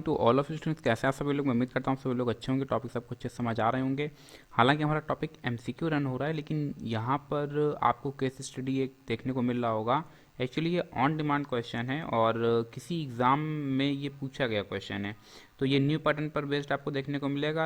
To all of students, कैसे आप सभी लोग। मैं उम्मीद करता हूँ सभी लोग अच्छे होंगे, टॉपिक सबको अच्छे से समझ आ रहे होंगे। हालांकि हमारा टॉपिक एमसीक्यू रन हो रहा है, लेकिन यहाँ पर आपको केस स्टडी एक देखने को मिल रहा होगा। एक्चुअली ये ऑन डिमांड क्वेश्चन है और किसी एग्ज़ाम में ये पूछा गया क्वेश्चन है। तो ये न्यू पैटर्न पर बेस्ड आपको देखने को मिलेगा।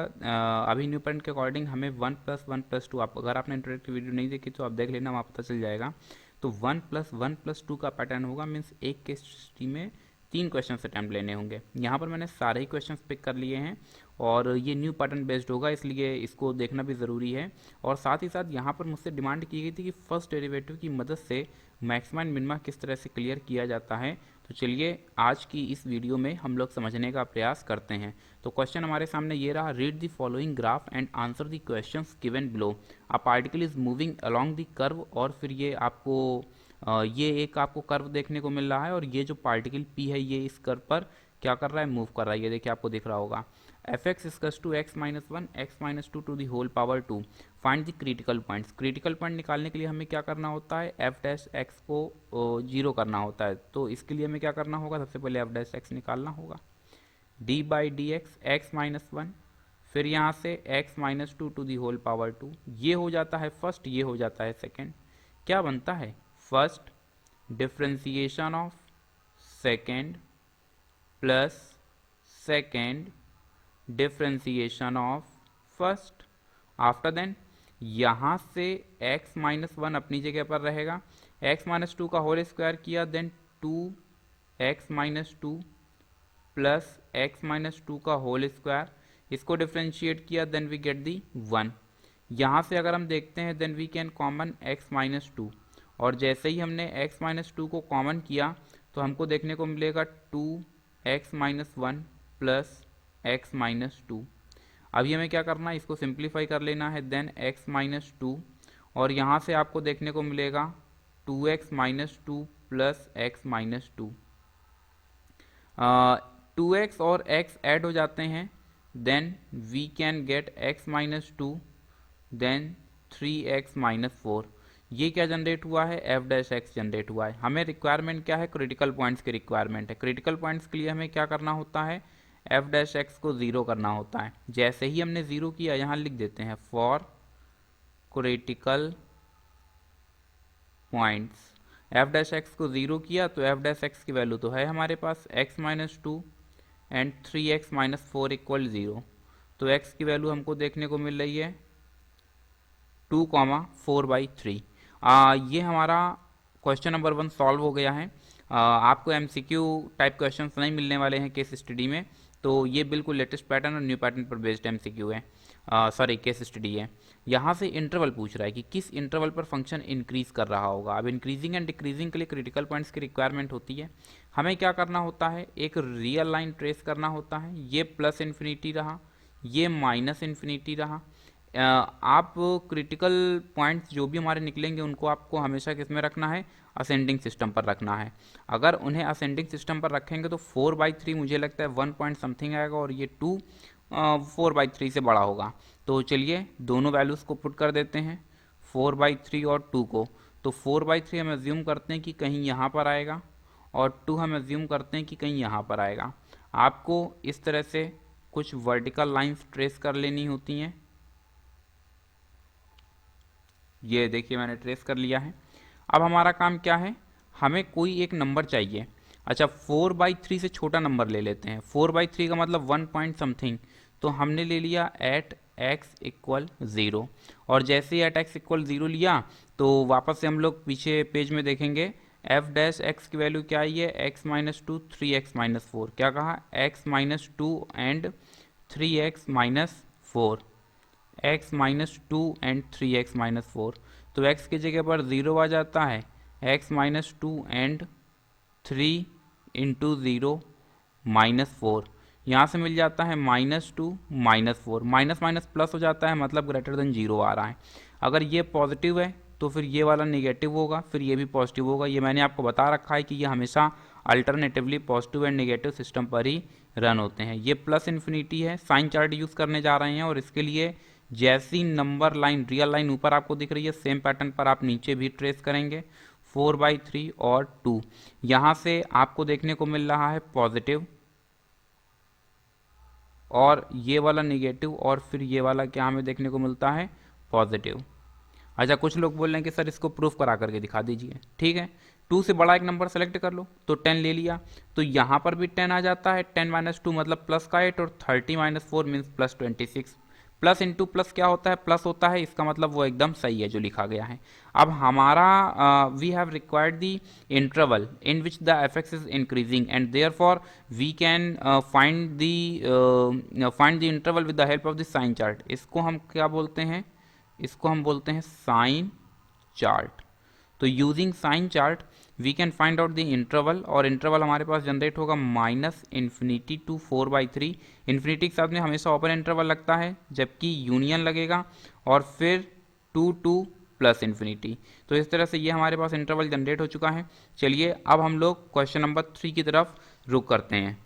अभी न्यू पैटर्न के अकॉर्डिंग हमें 1+1+2, आप अगर आपने इंट्रोडक्टरी वीडियो नहीं देखी तो आप देख लेना, वहाँ पता चल जाएगा। तो 1+1+2 का पैटर्न होगा, मीन्स एक केस स्टडी में 3 क्वेश्चन अटैम्प्ट लेने होंगे। यहाँ पर मैंने सारे ही क्वेश्चंस पिक कर लिए हैं और ये न्यू पैटर्न बेस्ड होगा, इसलिए इसको देखना भी ज़रूरी है। और साथ ही साथ यहाँ पर मुझसे डिमांड की गई थी कि फर्स्ट डेरिवेटिव की मदद से मैक्सिमा एंड मिनिमा किस तरह से क्लियर किया जाता है। तो चलिए आज की इस वीडियो में हम लोग समझने का प्रयास करते हैं। तो क्वेश्चन हमारे सामने ये रहा, read the following graph and answer the questions given below. A particle is moving along the curve, और फिर ये आपको ये एक आपको कर्व देखने को मिल रहा है और ये जो पार्टिकल P है ये इस कर्व पर क्या कर रहा है, मूव कर रहा है। ये देखिए आपको दिख रहा होगा। fx equals to x-1 x-2 to the whole power 2। Find the critical points. Critical point निकालने के लिए हमें क्या करना होता है, f डैश x को 0 करना होता है। तो इसके लिए हमें क्या करना होगा, सबसे पहले f डैश x निकालना होगा। d by D x x-1, फिर यहाँ से x-2 to the whole power 2। ये हो जाता है फर्स्ट, ये हो जाता है सेकेंड। क्या बनता है, first differentiation of second plus second differentiation of first. After then यहाँ से x-1 अपनी जगह पर रहेगा, x-2 का होल स्क्वायर किया, देन 2x-2 प्लस x-2 का होल स्क्वायर, इसको डिफ्रेंशिएट किया, देन वी गेट दी 1। यहाँ से अगर हम देखते हैं then we can common x-2, और जैसे ही हमने x-2 को कॉमन किया तो हमको देखने को मिलेगा 2x-1 प्लस x-2। अभी हमें क्या करना है, इसको सिंप्लीफाई कर लेना है, देन x-2, और यहाँ से आपको देखने को मिलेगा 2x-2 प्लस x-2। 2x और x ऐड हो जाते हैं, then we can get x-2, then 3x-4। ये क्या जनरेट हुआ है, f डैश x जनरेट हुआ है। हमें रिक्वायरमेंट क्या है, क्रिटिकल पॉइंट्स की रिक्वायरमेंट है। क्रिटिकल पॉइंट्स के लिए हमें क्या करना होता है, f डैश x को 0 करना होता है। जैसे ही हमने 0 किया, यहाँ लिख देते हैं for critical points. f dash x को 0 किया तो f डैश x की वैल्यू तो है हमारे पास x-2 एंड 3x-4 इक्वल 0। तो x की वैल्यू हमको देखने को मिल रही है 2,4/3। ये हमारा क्वेश्चन नंबर 1 सॉल्व हो गया है। आपको एमसीक्यू टाइप क्वेश्चंस नहीं मिलने वाले हैं केस स्टडी में, तो ये बिल्कुल लेटेस्ट पैटर्न और न्यू पैटर्न पर बेस्ड एमसीक्यू है, सॉरी केस स्टडी है। यहाँ से इंटरवल पूछ रहा है कि किस इंटरवल पर फंक्शन इंक्रीज कर रहा होगा। अब इंक्रीजिंग एंड डिक्रीजिंग के लिए क्रिटिकल पॉइंट्स की रिक्वायरमेंट होती है। हमें क्या करना होता है, एक रियल लाइन ट्रेस करना होता है। ये प्लस इन्फिनिटी रहा, ये माइनस इन्फिनिटी रहा। आप क्रिटिकल पॉइंट्स जो भी हमारे निकलेंगे उनको आपको हमेशा किस में रखना है, असेंडिंग सिस्टम पर रखना है। अगर उन्हें असेंडिंग सिस्टम पर रखेंगे तो 4/3 मुझे लगता है 1 पॉइंट समथिंग आएगा, और ये 2 4/3 से बड़ा होगा। तो चलिए दोनों वैल्यूज़ को पुट कर देते हैं, 4/3 और 2 को। तो 4/3 हम एज्यूम करते हैं कि कहीं यहाँ पर आएगा, और 2 हम एज्यूम करते हैं कि कहीं यहाँ पर आएगा। आपको इस तरह से कुछ वर्टिकल लाइंस ट्रेस कर लेनी होती हैं। ये देखिए मैंने ट्रेस कर लिया है। अब हमारा काम क्या है, हमें कोई एक नंबर चाहिए। अच्छा, 4/3 से छोटा नंबर ले लेते हैं। 4/3 का मतलब 1 पॉइंट समथिंग, तो हमने ले लिया एट x इक्वल 0। और जैसे ही एट x इक्वल 0 लिया तो वापस से हम लोग पीछे पेज में देखेंगे f डैश x की वैल्यू क्या आई है, x-2 3x-4। क्या कहा, x-2 and 3x-4, x-2 and 3x-4। तो x की जगह पर 0 आ जाता है, x-2 एंड 3 इंटू 0 -4। यहाँ से मिल जाता है -2 -4, माइनस माइनस प्लस हो जाता है, मतलब ग्रेटर देन 0 आ रहा है। अगर ये पॉजिटिव है तो फिर ये वाला नेगेटिव होगा, फिर ये भी पॉजिटिव होगा। ये मैंने आपको बता रखा है कि ये हमेशा alternatively positive and negative system पर ही रन होते हैं। ये प्लस इन्फिनिटी है, साइन चार्ट यूज़ करने जा रहे हैं, और इसके लिए जैसी नंबर लाइन रियल लाइन ऊपर आपको दिख रही है, सेम पैटर्न पर आप नीचे भी ट्रेस करेंगे। 4/3 और 2, यहाँ से आपको देखने को मिल रहा है पॉजिटिव, और ये वाला निगेटिव, और फिर ये वाला क्या हमें देखने को मिलता है, पॉजिटिव। अच्छा, कुछ लोग बोल रहे हैं कि सर इसको प्रूफ करा करके दिखा दीजिए। ठीक है, 2 से बड़ा एक नंबर सेलेक्ट कर लो, तो 10 ले लिया, तो यहाँ पर भी 10 आ जाता है। 10 माइनस 2 मतलब प्लस का 8, और 30 minus 4 means plus 26। Plus into plus क्या होता है, प्लस होता है, इसका मतलब वो एकदम सही है जो लिखा गया है। अब हमारा we have required the interval in which the f is increasing, and therefore we can find the interval with the help of the sign chart. इसको हम क्या बोलते हैं, इसको हम बोलते हैं साइन चार्ट। तो using sign chart we can find out the interval, और इंटरवल हमारे पास जनरेट होगा -∞ टू 4/3। इन्फिनिटी के साथ में हमेशा ओपन इंटरवल लगता है, जबकि यूनियन लगेगा, और फिर 2 टू प्लस इन्फिनिटी। तो इस तरह से ये हमारे पास इंटरवल जनरेट हो चुका है। चलिए अब हम लोग क्वेश्चन नंबर 3 की तरफ रुक करते हैं।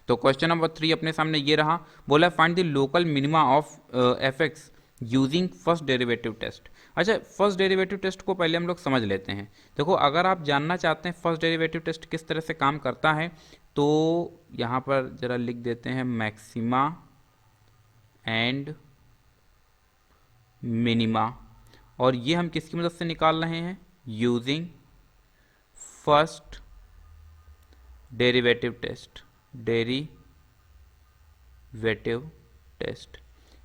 तो क्वेश्चन नंबर 3 अपने सामने ये रहा, बोला find the local minima of f x using first derivative test. अच्छा, फर्स्ट डेरिवेटिव टेस्ट को पहले हम लोग समझ लेते हैं। देखो, अगर आप जानना चाहते हैं फर्स्ट डेरिवेटिव टेस्ट किस तरह से काम करता है, तो यहाँ पर जरा लिख देते हैं मैक्सिमा एंड मिनिमा, और ये हम किसकी मदद से निकाल रहे हैं, using first derivative test. Derivative test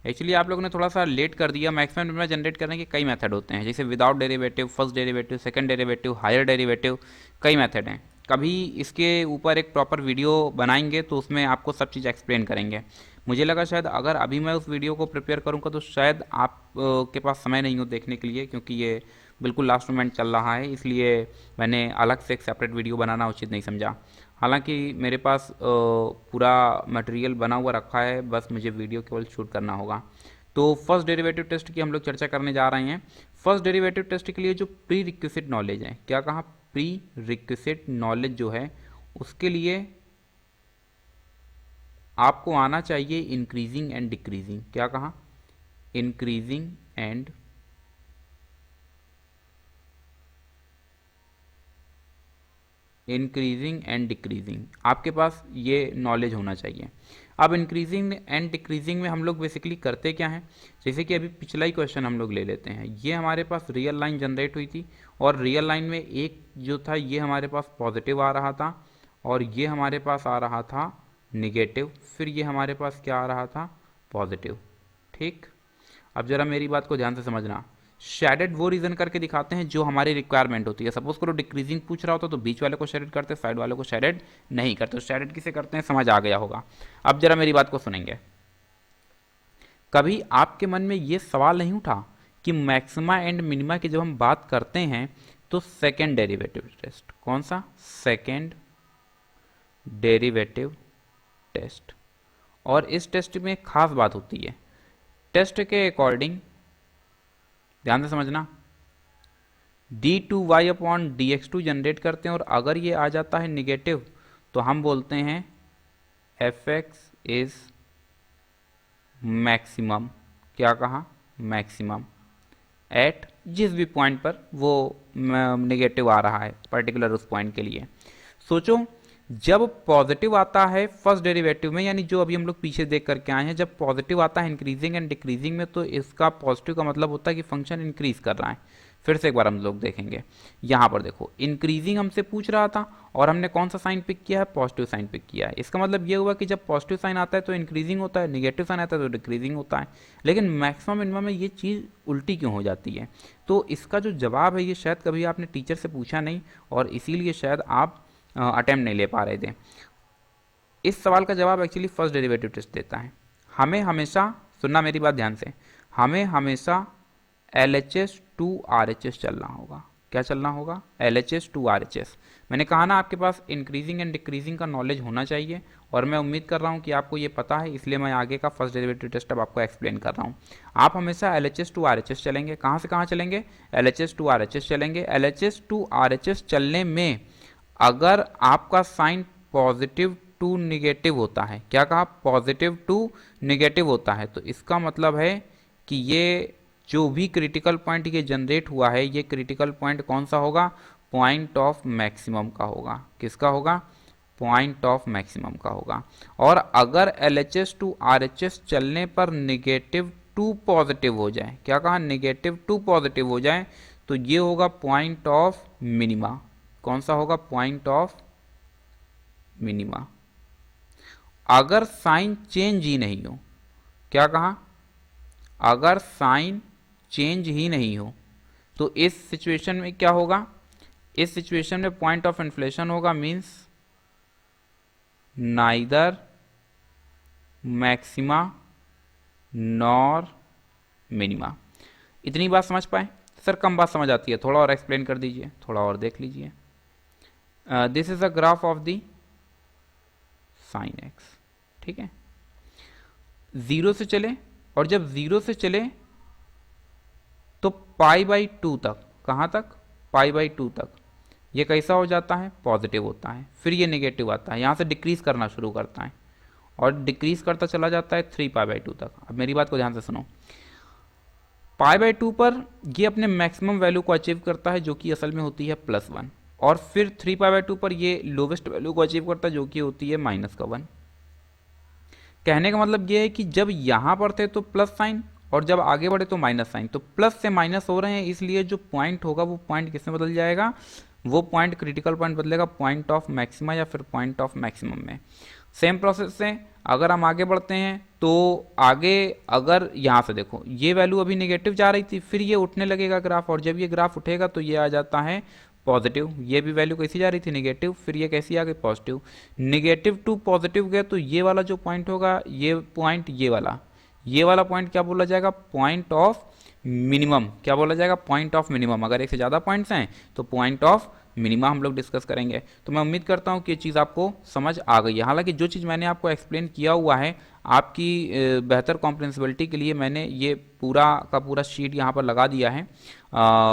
actually आप लोगों ने थोड़ा सा लेट कर दिया। मैक्सिमम मिनिमा जनरेट करने के कई मेथड होते हैं, जैसे without derivative, first derivative, second derivative, higher derivative, कई मेथड हैं। कभी इसके ऊपर एक प्रॉपर वीडियो बनाएंगे तो उसमें आपको सब चीज़ एक्सप्लेन करेंगे। मुझे लगा शायद अगर अभी मैं उस वीडियो को प्रिपेयर करूँगा तो शायद आप के पास समय नहीं हो देखने के लिए, क्योंकि ये बिल्कुल लास्ट मोमेंट चल रहा है, इसलिए मैंने अलग से एक सेपरेट वीडियो बनाना उचित नहीं समझा। हालांकि मेरे पास पूरा मटेरियल बना हुआ रखा है, बस मुझे वीडियो केवल शूट करना होगा। तो फर्स्ट डेरिवेटिव टेस्ट की हम लोग चर्चा करने जा रहे हैं। फर्स्ट डेरिवेटिव टेस्ट के लिए जो प्री रिक्विजिट नॉलेज है, क्या कहा, प्री रिक्विजिट नॉलेज जो है उसके लिए आपको आना चाहिए इंक्रीजिंग एंड डिक्रीजिंग। क्या कहा, इंक्रीजिंग एंड डिक्रीजिंग, आपके पास ये नॉलेज होना चाहिए। अब इंक्रीजिंग एंड डिक्रीजिंग में हम लोग बेसिकली करते क्या हैं, जैसे कि अभी पिछला ही क्वेश्चन हम लोग ले लेते हैं। ये हमारे पास रियल लाइन जनरेट हुई थी, और रियल लाइन में एक जो था ये हमारे पास पॉजिटिव आ रहा था, और ये हमारे पास आ रहा था निगेटिव, फिर ये हमारे पास क्या आ रहा था, पॉजिटिव। ठीक, अब जरा मेरी बात को ध्यान से समझना। शेडेड वो रीजन करके दिखाते हैं जो हमारी रिक्वायरमेंट होती है। सपोज करो डिक्रीजिंग पूछ रहा होता तो बीच वाले को शेडेड करते, साइड वाले को शेडेड नहीं करते। तो शेडेड किसे करते हैं, समझ आ गया होगा। अब जरा मेरी बात को सुनेंगे। कभी आपके मन में ये सवाल नहीं उठा कि मैक्सिमा एंड मिनिमा की जब हम बात करते हैं तो सेकेंड डेरिवेटिव टेस्ट, कौन सा, सेकेंड डेरिवेटिव टेस्ट, और इस टेस्ट में एक खास बात होती है। टेस्ट के अकॉर्डिंग ध्यान से समझना, d2y/dx2 जनरेट करते हैं, और अगर ये आ जाता है निगेटिव तो हम बोलते हैं fx इज मैक्सिमम। क्या कहा, मैक्सिमम एट जिस भी पॉइंट पर वो निगेटिव आ रहा है पर्टिकुलर उस पॉइंट के लिए। सोचो, जब पॉजिटिव आता है फर्स्ट डेरिवेटिव में, यानी जो अभी हम लोग पीछे देख करके आए हैं, जब पॉजिटिव आता है इंक्रीजिंग एंड डिक्रीजिंग में, तो इसका पॉजिटिव का मतलब होता है कि फंक्शन इंक्रीज कर रहा है। फिर से एक बार हम लोग देखेंगे, यहाँ पर देखो इंक्रीजिंग हमसे पूछ रहा था, और हमने कौन सा साइन पिक किया है, पॉजिटिव साइन पिक किया है। इसका मतलब ये हुआ कि जब पॉजिटिव साइन आता है तो इंक्रीजिंग होता है, निगेटिव साइन आता है तो डिक्रीजिंग होता है। लेकिन मैक्सिमम मिनिमम में ये चीज़ उल्टी क्यों हो जाती है? तो इसका जो जवाब है ये शायद कभी आपने टीचर से पूछा नहीं, और इसीलिए शायद आप अटेम्प्ट नहीं ले पा रहे थे। इस सवाल का जवाब एक्चुअली फर्स्ट डेरिवेटिव टेस्ट देता है। हमें हमेशा, सुनना मेरी बात ध्यान से, हमें हमेशा LHS to RHS चलना होगा। क्या चलना होगा, LHS to RHS। मैंने कहा ना आपके पास इंक्रीजिंग एंड डिक्रीजिंग का नॉलेज होना चाहिए, और मैं उम्मीद कर रहा हूँ कि आपको ये पता है, इसलिए मैं आगे का फर्स्ट डेरिवेटिव टेस्ट अब आपको एक्सप्लेन कर रहा हूँ। आप हमेशा LHS to RHS चलेंगे। कहाँ से कहाँ चलेंगे, LHS to RHS चलेंगे। LHS to RHS चलने में अगर आपका साइन पॉजिटिव टू निगेटिव होता है, क्या कहा, पॉजिटिव टू निगेटिव होता है, तो इसका मतलब है कि ये जो भी क्रिटिकल पॉइंट ये जनरेट हुआ है, ये क्रिटिकल पॉइंट कौन सा होगा, पॉइंट ऑफ मैक्सिमम का होगा। किसका होगा, पॉइंट ऑफ मैक्सिमम का होगा। और अगर LHS टू RHS चलने पर नेगेटिव टू पॉजिटिव हो जाए, क्या कहा, नेगेटिव टू पॉजिटिव हो जाए, तो ये होगा पॉइंट ऑफ मिनिमा। कौन सा होगा, पॉइंट ऑफ मिनिमा। अगर साइन चेंज ही नहीं हो, क्या कहा, अगर साइन चेंज ही नहीं हो, तो इस सिचुएशन में क्या होगा, इस सिचुएशन में पॉइंट ऑफ इन्फ्लेशन होगा, means neither maxima nor minima. इतनी बात समझ पाए सर? कम बात समझ आती है, थोड़ा और एक्सप्लेन कर दीजिए, थोड़ा और देख लीजिए। This is a graph of the sine x, ठीक है। जीरो से चले, और जब जीरो से चले तो π/2 तक, कहाँ तक, π/2 तक, ये कैसा हो जाता है, पॉजिटिव होता है। फिर ये नेगेटिव आता है, यहाँ से डिक्रीज करना शुरू करता है और डिक्रीज करता चला जाता है 3π/2 तक। अब मेरी बात को ध्यान से सुनो, π/2 पर ये अपने मैक्सिमम वैल्यू को अचीव करता है, जो कि असल में होती है +1, और फिर 3π/2 पर ये लोवेस्ट वैल्यू को अचीव करता है, जो कि होती है -1। कहने का मतलब ये है कि जब यहाँ पर थे तो प्लस साइन, और जब आगे बढ़े तो माइनस साइन, तो प्लस से माइनस हो रहे हैं, इसलिए जो पॉइंट होगा वो पॉइंट किसमें बदल जाएगा, वो पॉइंट क्रिटिकल पॉइंट बदलेगा पॉइंट ऑफ मैक्सिमा या फिर पॉइंट ऑफ मैक्सिमम में। सेम प्रोसेस से अगर हम आगे बढ़ते हैं तो आगे, अगर यहाँ से देखो ये वैल्यू अभी नेगेटिव जा रही थी, फिर ये उठने लगेगा ग्राफ, और जब ये ग्राफ उठेगा तो ये आ जाता है पॉजिटिव। ये भी वैल्यू कैसी जा रही थी, नेगेटिव, फिर ये कैसी आ गई, पॉजिटिव। नेगेटिव टू पॉजिटिव गया तो ये वाला जो पॉइंट होगा, ये पॉइंट, ये वाला पॉइंट क्या बोला जाएगा, पॉइंट ऑफ मिनिमम। क्या बोला जाएगा, पॉइंट ऑफ मिनिमम। अगर एक से ज़्यादा पॉइंट्स हैं तो पॉइंट ऑफ मिनिमा हम लोग डिस्कस करेंगे। तो मैं उम्मीद करता हूँ कि ये चीज़ आपको समझ आ गई है। हालांकि जो चीज़ मैंने आपको एक्सप्लेन किया हुआ है, आपकी बेहतर कॉम्प्रिहेंसिबिलिटी के लिए मैंने ये पूरा का पूरा शीट यहाँ पर लगा दिया है।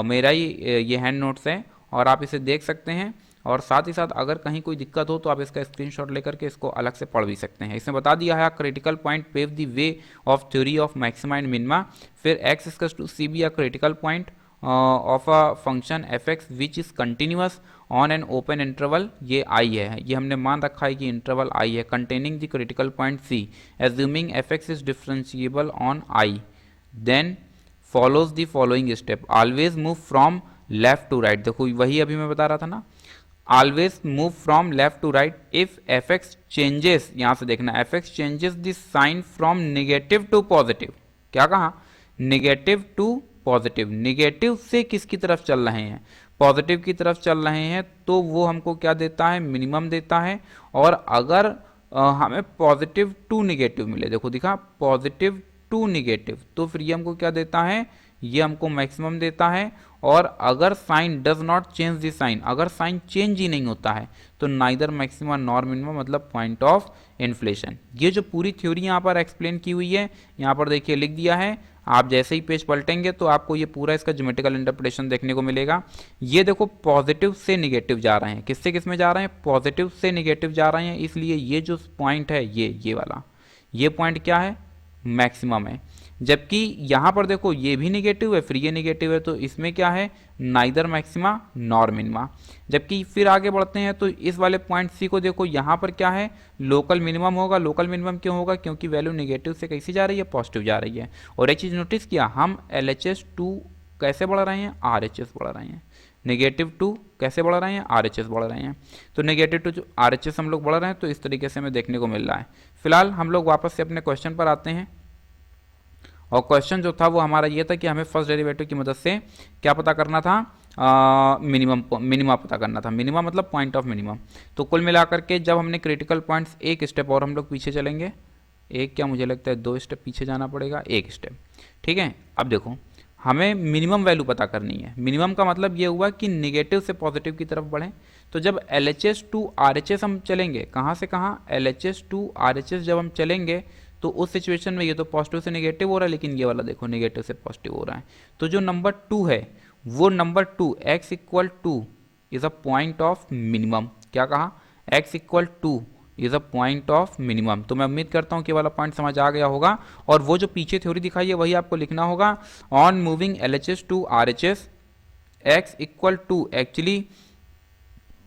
मेरा ही ये हैंड नोट्स है और आप इसे देख सकते हैं, और साथ ही साथ अगर कहीं कोई दिक्कत हो तो आप इसका स्क्रीनशॉट लेकर के इसको अलग से पढ़ भी सकते हैं। इसमें बता दिया है critical point pave the way of theory of maxima and minima. फिर x equals to c be a critical point of a function f x which is continuous on an open interval, ये I है, ये हमने मान रखा है कि interval I है, containing the critical point c, assuming f x is differentiable on I, then follows the following step, always move from left to right. देखो वही अभी मैं बता रहा था ना, always move from left to right if f x changes, यहां से देखना, f x changes the sign from negative to positive. क्या कहा, नेगेटिव टू पॉजिटिव। नेगेटिव से किसकी तरफ चल रहे हैं, पॉजिटिव की तरफ चल रहे हैं, तो वो हमको क्या देता है, मिनिमम देता है। और अगर हमें पॉजिटिव टू नेगेटिव मिले, देखो दिखा, पॉजिटिव टू नेगेटिव, तो फिर ये हमको क्या देता है, ये हमको मैक्सिमम देता है। और अगर sign does not change the sign, अगर साइन चेंज ही नहीं होता है तो नाइदर मैक्सिमा नॉर मिनिमा, मतलब पॉइंट ऑफ इन्फ्लेशन। ये जो पूरी थ्योरी यहाँ पर एक्सप्लेन की हुई है, यहाँ पर देखिए लिख दिया है। आप जैसे ही पेज पलटेंगे तो आपको ये पूरा इसका ज्योमेट्रिकल इंटरप्रिटेशन देखने को मिलेगा। ये देखो पॉजिटिव से निगेटिव जा रहे हैं, किससे किस में जा रहे हैं, पॉजिटिव से निगेटिव जा रहे हैं, इसलिए ये जो पॉइंट है, ये वाला, ये पॉइंट क्या है, मैक्सिमम है। जबकि यहाँ पर देखो ये भी निगेटिव है, फिर ये निगेटिव है, तो इसमें क्या है, नाइदर मैक्सिमा नॉर मिनिमा। जबकि फिर आगे बढ़ते हैं तो इस वाले पॉइंट सी को देखो, यहाँ पर क्या है, लोकल मिनिमम होगा। लोकल मिनिमम क्यों होगा, क्योंकि वैल्यू निगेटिव से कैसी जा रही है, पॉजिटिव जा रही है। और एक चीज़ नोटिस किया, हम LHS2 कैसे बढ़ रहे हैं, RHS बढ़ रहे हैं, नेगेटिव टू कैसे बढ़ रहे हैं, RHS बढ़ रहे हैं। तो नेगेटिव टू जो RHS हम लोग बढ़ रहे हैं, तो इस तरीके से हमें देखने को मिल रहा है। फिलहाल हम लोग वापस से अपने क्वेश्चन पर आते हैं, और क्वेश्चन जो था वो हमारा ये था कि हमें फर्स्ट डेरिवेटिव की मदद से क्या पता करना था, मिनिमा पता करना था। मिनिमा मतलब पॉइंट ऑफ मिनिमम। तो कुल मिलाकर के जब हमने क्रिटिकल पॉइंट्स, एक स्टेप और हम लोग पीछे चलेंगे, एक क्या मुझे लगता है 2 स्टेप पीछे जाना पड़ेगा, 1 स्टेप, ठीक है। अब देखो हमें मिनिमम वैल्यू पता करनी है। मिनिमम का मतलब ये हुआ कि निगेटिव से पॉजिटिव की तरफ बढ़ें। तो जब LHS टू RHS हम चलेंगे, कहाँ से कहाँ, LHS टू RHS जब हम चलेंगे तो उस सिचुएशन में ये तो पॉजिटिव से नेगेटिव हो रहा है, लेकिन ये वाला देखो नेगेटिव से पॉजिटिव हो रहा है। तो जो नंबर 2 है वो number 2, x equal 2 is a point of minimum. क्या कहा, x equal 2 is a point of minimum. तो मैं उम्मीद करता हूँ कि वाला पॉइंट समझ आ गया होगा। और वो जो पीछे थ्योरी दिखाई है वही आपको लिखना होगा, on moving LHS to RHS x equal 2 actually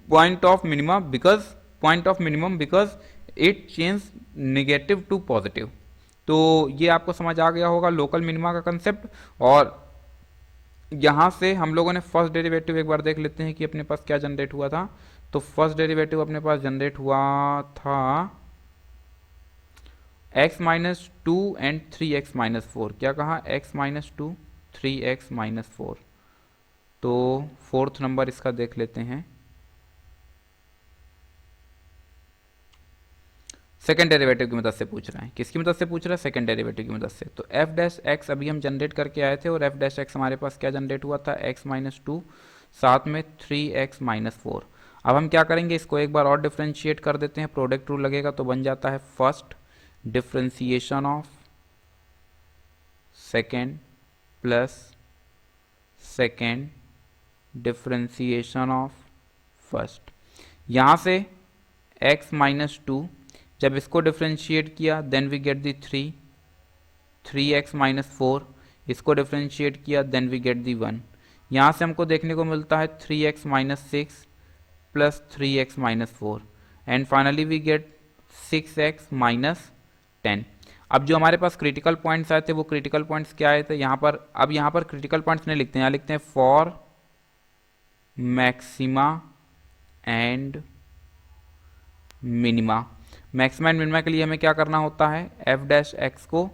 point of minimum because point of minimum because it change negative to positive. तो ये आपको समझ आ गया होगा लोकल मिनिमा का कंसेप्ट। और यहाँ से हम लोगों ने फर्स्ट डेरिवेटिव एक बार देख लेते हैं कि अपने पास क्या जनरेट हुआ था। तो फर्स्ट डेरिवेटिव अपने पास जनरेट हुआ था x minus to and 3x minus four. क्या कहा? x minus to 3x minus four. तो फोर्थ नंबर इसका देख लेते हैं। सेकेंड डेरिवेटिव की मदद से पूछ रहा है। किसकी मदद से पूछ रहा है? सेकेंड डेरिवेटिव की मदद से। तो एफ डैश एक्स अभी हम जनरेट करके आए थे और एफ डैश एक्स हमारे पास क्या जनरेट हुआ था? एक्स माइनस टू साथ में 3x माइनस फोर। अब हम क्या करेंगे, इसको एक बार और डिफ्रेंशिएट कर देते हैं। प्रोडक्ट रूल लगेगा तो बन जाता है first differentiation of second plus second differentiation of first. यहाँ से x माइनस टू जब इसको डिफ्रेंशिएट किया then we get the 3x minus four. इसको डिफ्रेंशिएट किया देन वी गेट दी 1। यहाँ से हमको देखने को मिलता है 3x minus six plus 3x minus four and finally we get 6x minus 10। अब जो हमारे पास क्रिटिकल पॉइंट्स आए थे वो क्रिटिकल पॉइंट्स क्या आए थे यहाँ पर? अब यहाँ पर क्रिटिकल पॉइंट्स नहीं लिखते हैं, यहाँ लिखते हैं for maxima and minima. Maxima and minima के लिए हमें क्या करना होता है? एफ डैश एक्स को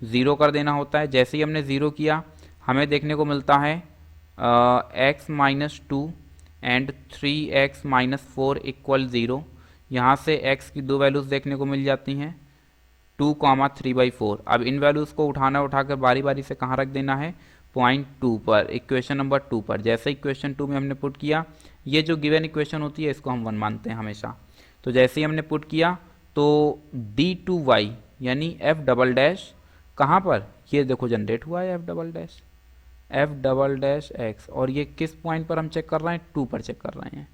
ज़ीरो कर देना होता है। जैसे ही हमने ज़ीरो किया हमें देखने को मिलता है x minus two and 3x minus four equal zero. यहाँ से x की दो वैल्यूज़ देखने को मिल जाती हैं 2,3/4। अब इन वैल्यूज़ को उठाकर बारी बारी से कहाँ रख देना है? पॉइंट 2 पर, इक्वेशन नंबर 2 पर। जैसे इक्वेशन 2 में हमने पुट किया, ये जो गिवन इक्वेशन होती है इसको हम 1 मानते हैं हमेशा। तो जैसे ही हमने पुट किया तो d2y यानी f डबल डैश कहाँ पर? ये देखो जनरेट हुआ है f डबल डैश x। और ये किस पॉइंट पर हम चेक कर रहे हैं? 2 पर चेक कर रहे हैं।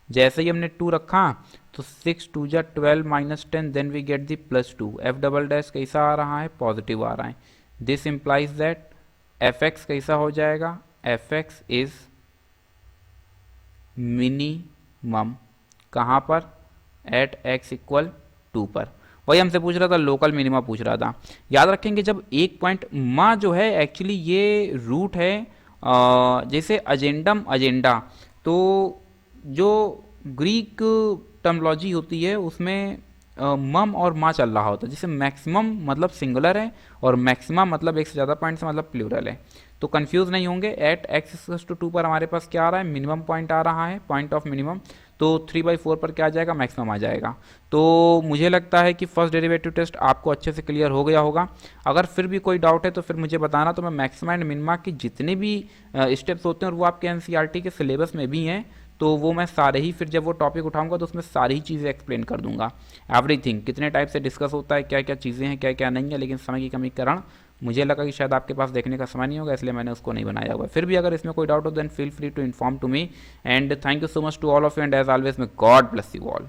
जैसे ही हमने 2 रखा तो 6 2 जा 12 minus 10 then we get the plus 2। f double dash कैसा आ रहा है? पॉजिटिव आ रहा है। दिस इम्प्लाइज दैट fx कैसा हो जाएगा? fx is minimum. कहाँ पर? एट x इक्वल 2 पर। वही हमसे पूछ रहा था, लोकल मिनिमा पूछ रहा था। याद रखेंगे जब एक पॉइंट मा जो है एक्चुअली ये रूट है जैसे अजेंडम अजेंडा। तो जो ग्रीक टर्मोलॉजी होती है उसमें मम और मा चल रहा होता है। जैसे मैक्सिमम मतलब सिंगुलर है और मैक्सिमा मतलब एक से ज़्यादा पॉइंट से मतलब प्लूरल है। तो कंफ्यूज नहीं होंगे। एट x टू 2 पर हमारे पास क्या आ रहा है? मिनिमम पॉइंट आ रहा है, पॉइंट ऑफ मिनिमम। तो 3/4 पर क्या आ जाएगा? मैक्सिमम आ जाएगा। तो मुझे लगता है कि फर्स्ट डेरिवेटिव टेस्ट आपको अच्छे से क्लियर हो गया होगा। अगर फिर भी कोई डाउट है तो फिर मुझे बताना, तो मैं मैक्सिमा एंड मिनिमा की जितने भी स्टेप्स होते हैं और वो आपके एनसीईआरटी के सिलेबस में भी हैं, तो वो मैं सारे ही फिर जब वो टॉपिक उठाऊंगा तो उसमें सारी ही चीज़ें एक्सप्लेन कर दूंगा। एवरीथिंग कितने टाइप से डिस्कस होता है, क्या क्या चीज़ें हैं, क्या क्या नहीं है। लेकिन समय की कमी के कारण मुझे लगा कि शायद आपके पास देखने का समय नहीं होगा, इसलिए मैंने उसको नहीं बनाया हुआ। फिर भी अगर इसमें कोई डाउट हो then feel free to inform to me and thank you so much to all of you and as always may God bless you all.